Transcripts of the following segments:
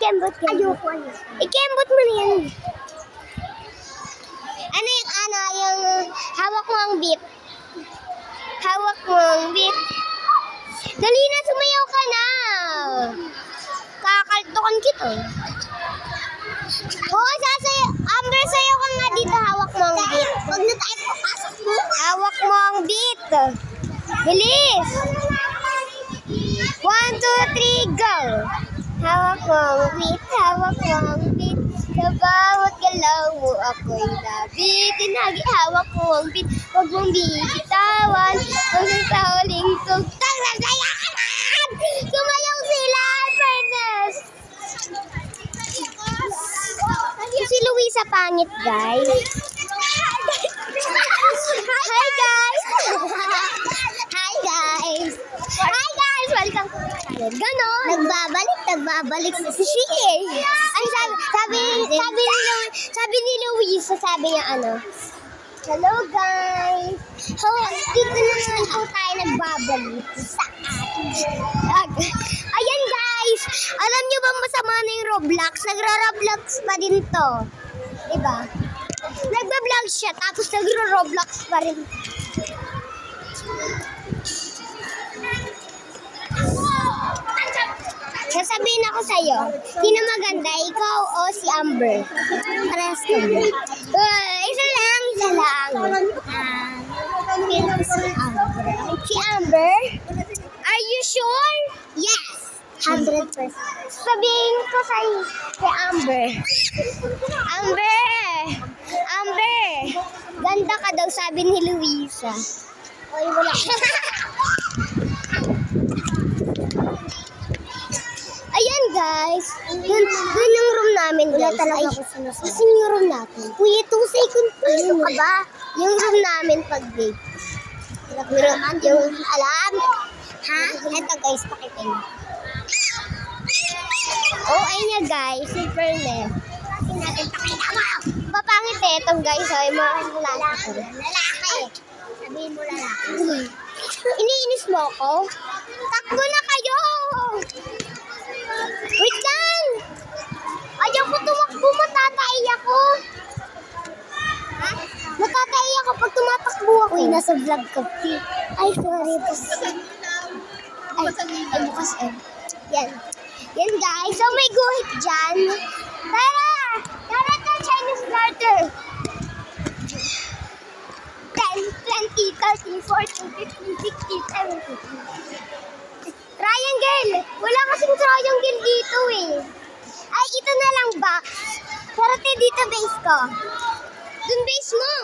Kembot. Ayoko. Ikembot mo na yan. Yung hawak mo ang beat. Dali na, sumayaw ka na. Kakaltokan kita. Amber, sayaw ka nga dito. Hawak mo ang beat. Huwag na tayo papasok mo. Hawak mo ang beat. Bilis. 1, 2, 3, go. Hawak mo ang beat. Sa bawat galaw mo ako'y nabitin. Hawak mo ang beat. Huwag mong bibitawan. Hanggang sa huling tugtog. Nagsayakan! Sumayaw sila, Fairness! Si Luisa pangit, guys. Hi, guys! Welcome to my channel. Ganon. Nagbabalik si Shiki. Ay, sabi ni Luisa, sabi niya hello guys. Dito naman po tayo nagbabalik sa atin. Ayan guys, alam niyo ba masama na yung Roblox? Nagra-Roblox pa din to. Diba? Nagba-vlog siya, tapos nagra-Roblox pa rin. Sasabihin ako sa'yo, sino maganda, ikaw o si Amber? Parehas kami. Isa lang. Si Amber? Are you sure? Yes. 100%. Sabihin ko sa'yo, si Amber. Amber! Ganda ka daw, sabi ni Luisa. Oy, wala. Ayan guys, dun yung room namin guys. Talaga ako sinasabi. Kasi yung room natin. Kuya, 2 seconds pa. Ano ka ba? Yung room namin pag-break. Yung alam? Ha? Eto guys, pakitin. Ay niya guys, super net. Kasi natin pakita mo. Papangit itong guys, ay mga lalaki. Lalaki. Sabihin mo lalaki. Iniinis mo ako? Takbo na kayo! Wait lang! Ayaw ko tumakbo, matatay ako. Ha? Matatay ako pag tumatakbo ako. Uy, nasa vlog ka. Ay, sorry. Ay, bukas eh. Yan guys. So may guhit dyan. Tara! Tara ka, Chinese starter. 10, 20, 30, 40, 50, 60, 70. Triangle! Wala kasing triangle dito eh. Ay, ito na lang box. Pero dito base ko. Dun base mo.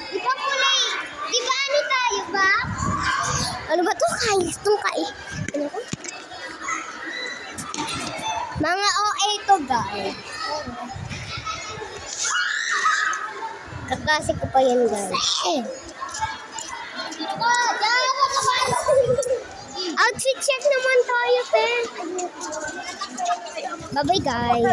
Di ba kulay? Di ba ano tayo, box? Ano ba to? Kayos itong Ano ko? Mga OA to guys. Kakasi ko pa yan guys. Outfit check naman tayo, Pen. Bye-bye, guys.